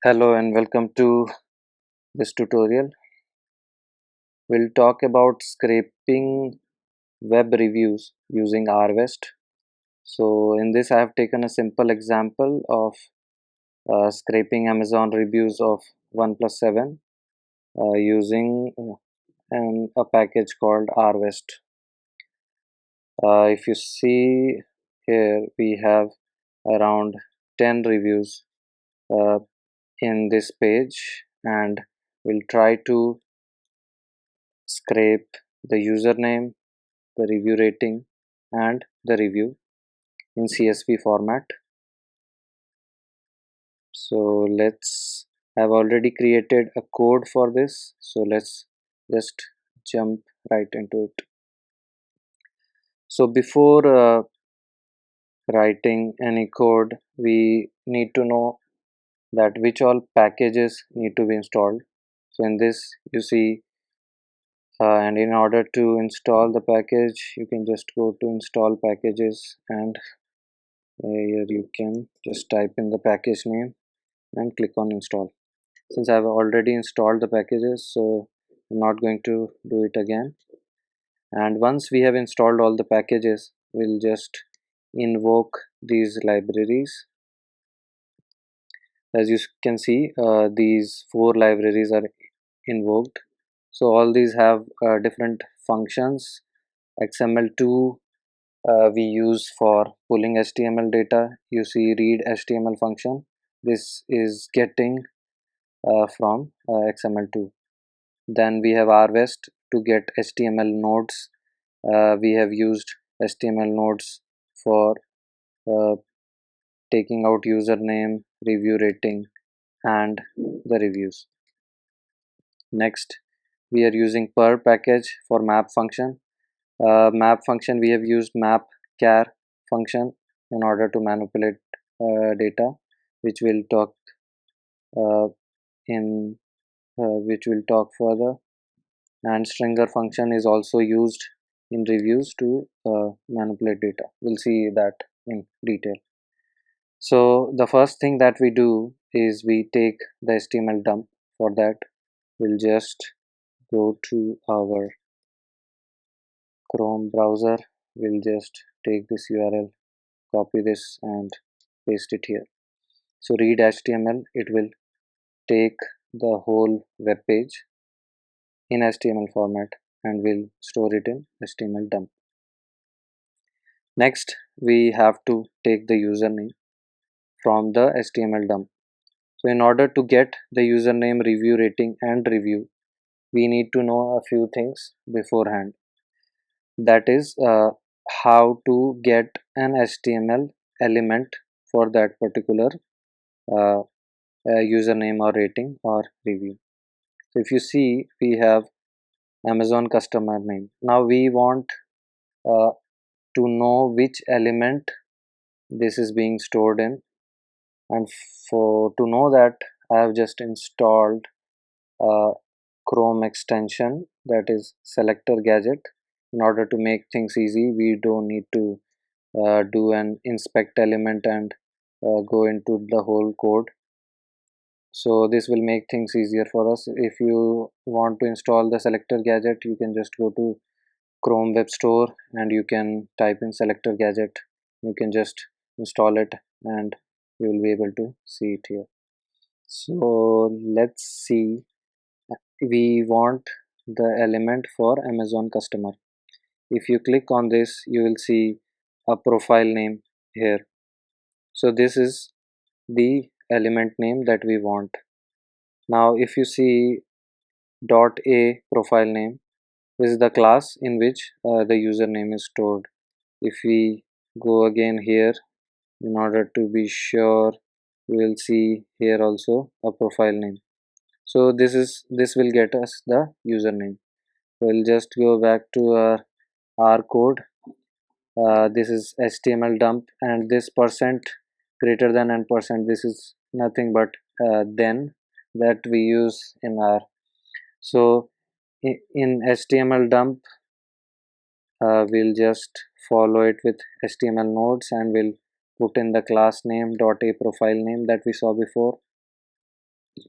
Hello and welcome to this tutorial. We'll talk about scraping web reviews using RWest. So in this I have taken a simple example of scraping Amazon reviews of OnePlus 7 using a package called RWest. If you see here, we have around 10 reviews uh, in this page, and we'll try to scrape the username, the review rating, and the review in CSV format. So let's I've already created a code for this, so let's just jump right into it. So before writing any code, we need to know that which all packages need to be installed. So in this you see, and in order to install the package, you can just go to install packages, and here you can just type in the package name and click on install. Since I've already installed the packages, so I'm not going to do it again. And once we have installed all the packages, we'll just invoke these libraries. As you can see, these four libraries are invoked. So all these have different functions. XML2 we use for pulling HTML data. You see read HTML function. This is getting from XML2. Then we have RWest to get HTML nodes. We have used HTML nodes for uh, taking out username, review rating, and the reviews. Next, we are using per package for map function. Map function, we have used map char function in order to manipulate data, which we'll talk uh, in which we'll talk further. And stringer function is also used in reviews to manipulate data. We'll see that in detail. So the first thing that we do is we take the HTML dump. For that, we'll just go to our Chrome browser. We'll just take this URL, copy this, and paste it here. So read HTML, it will take the whole web page in HTML format and will store it in HTML dump. Next, we have to take the username from the HTML dump. So in order to get the username, review rating, and review, we need to know a few things beforehand. That is how to get an HTML element for that particular uh, username or rating or review. So if you see, we have Amazon customer name. Now we want uh, to know which element this is being stored in, and for to know that, I have just installed a Chrome extension, that is selector gadget. In order to make things easy, we don't need to do an inspect element and go into the whole code. So this will make things easier for us. If you want to install the selector gadget, you can just go to Chrome Web Store and you can type in selector gadget. You can just install it and you will be able to see it here. So let's see. We want the element for Amazon customer. If you click on this, you will see a profile name here. So this is the element name that we want. Now if you see dot a profile name, this is the class in which the username is stored. If we go again here, in order to be sure, we will see here also a profile name. So this will get us the username. We'll just go back to our code. This is HTML dump, and this percent greater than and percent, this is nothing but then that we use in our. So in HTML dump, we'll just follow it with HTML nodes, and we'll put in the class name dot a profile name that we saw before.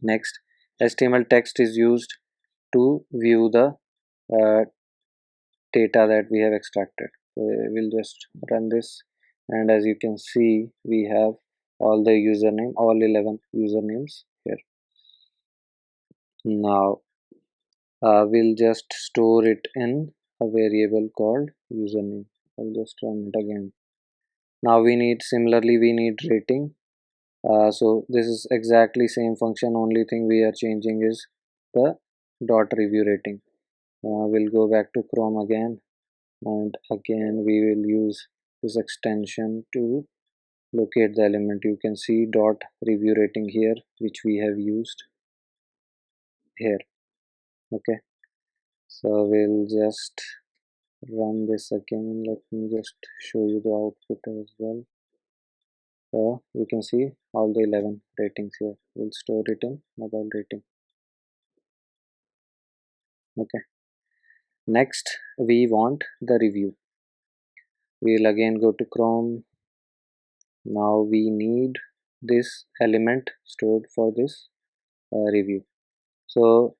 Next, HTML text is used to view the uh, data that we have extracted. So we'll just run this, and as you can see, we have all the username, all 11 usernames here. Now we'll just store it in a variable called username. I'll just run it again. Now similarly we need rating. So this is exactly same function, only thing we are changing is the dot review rating. We'll go back to Chrome again, and again we will use this extension to locate the element. You can see dot review rating here, which we have used here. Okay, so we'll just run this again. Let me just show you the output as well. So you can see all the 11 ratings here. We'll store it in mobile rating. Okay, next we want the review. We'll again go to Chrome. Now we need this element stored for this review. So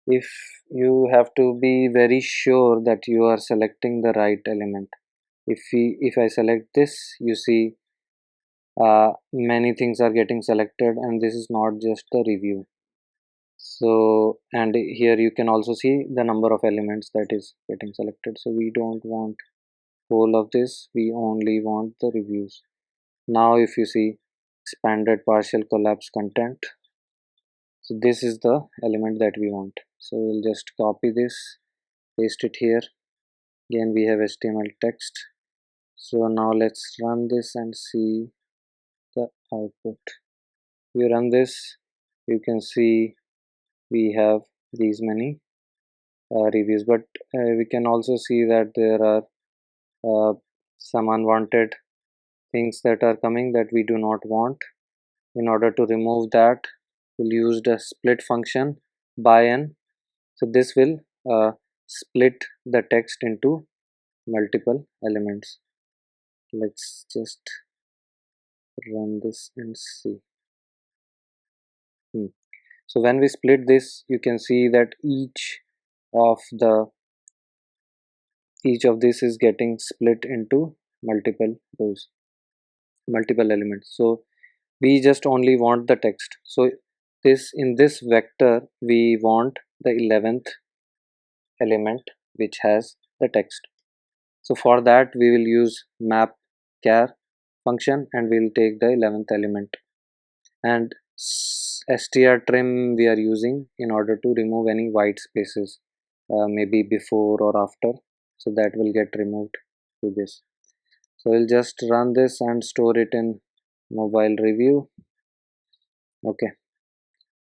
if you have to be very sure that you are selecting the right element. If I select this, you see many things are getting selected, and this is not just the review. So, and here you can also see the number of elements that is getting selected. So we don't want whole of this, we only want the reviews. Now if you see expanded partial collapse content, so this is the element that we want. So we'll just copy this, paste it here. Again we have HTML text. So now let's run this and see the output. We run this, you can see we have these many reviews, but we can also see that there are some unwanted things that are coming that we do not want. In order to remove that, we'll use the split function by n. So this will split the text into multiple elements. Let's just run this and see. So when we split this, you can see that of the each of this is getting split into multiple rows, multiple elements. So we just only want the text. So this in this vector we want the 11th element which has the text. So for that we will use map char function, and we'll take the 11th element, and strtrim we are using in order to remove any white spaces, maybe before or after, so that will get removed to this. So we'll just run this and store it in mobile review. Okay,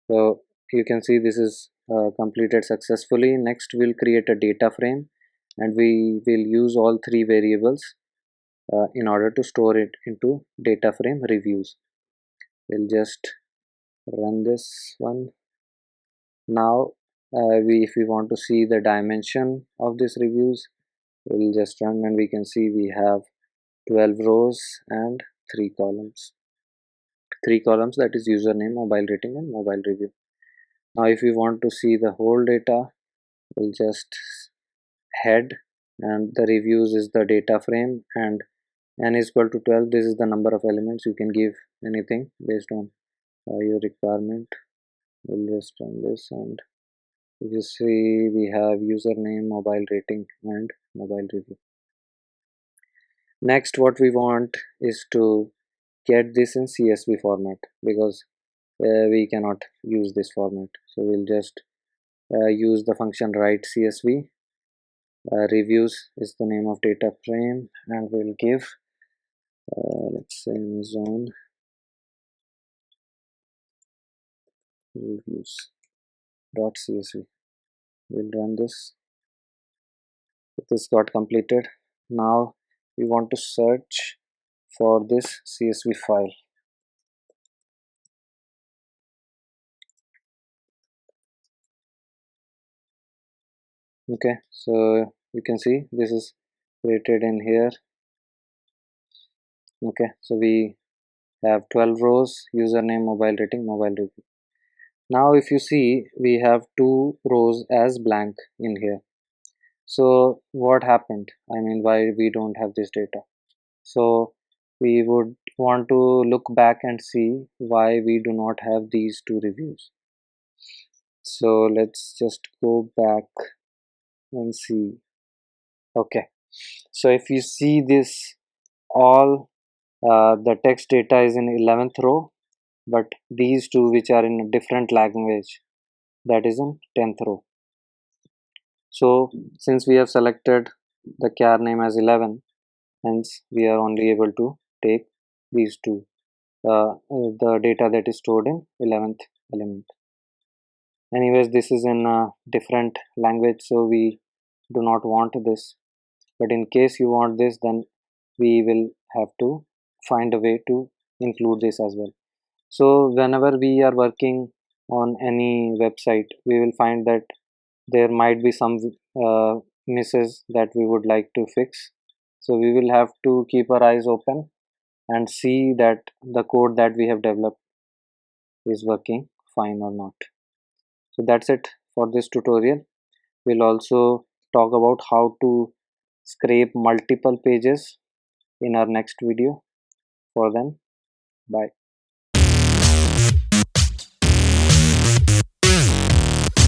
so you can see this is completed successfully. Next we'll create a data frame, and we will use all three variables in order to store it into data frame reviews. We'll just run this one. Now if we want to see the dimension of this reviews, we'll just run, and we can see we have 12 rows and 3 columns. 3 columns, that is username, mobile rating, and mobile review. Now if we want to see the whole data, we'll just head, and the reviews is the data frame, and n is equal to 12. This is the number of elements. You can give anything based on your requirement. We'll just run this, and you see we have username, mobile rating, and mobile review. Next what we want is to get this in CSV format, because we cannot use this format. So we'll just use the function write CSV. Reviews is the name of data frame, and we'll give let's say zone reviews dot CSV. We'll run this. This got completed. Now we want to search for this CSV file. Okay, so you can see this is created in here. Okay, so we have 12 rows, username, mobile rating, mobile review. Now if you see, we have two rows as blank in here. So what happened? I mean, why we don't have this data? So we would want to look back and see why we do not have these two reviews. So let's just go back and see. Okay, so if you see this, all the text data is in 11th row, but these two which are in a different language, that is in 10th row. So since we have selected the char name as 11, hence we are only able to take these two, the data that is stored in 11th element. Anyways, this is in a different language, so we do not want this. But in case you want this, then we will have to find a way to include this as well. So whenever we are working on any website, we will find that there might be some misses that we would like to fix. So we will have to keep our eyes open and see that the code that we have developed is working fine or not. So that's it for this tutorial. We'll also talk about how to scrape multiple pages in our next video. For then, bye.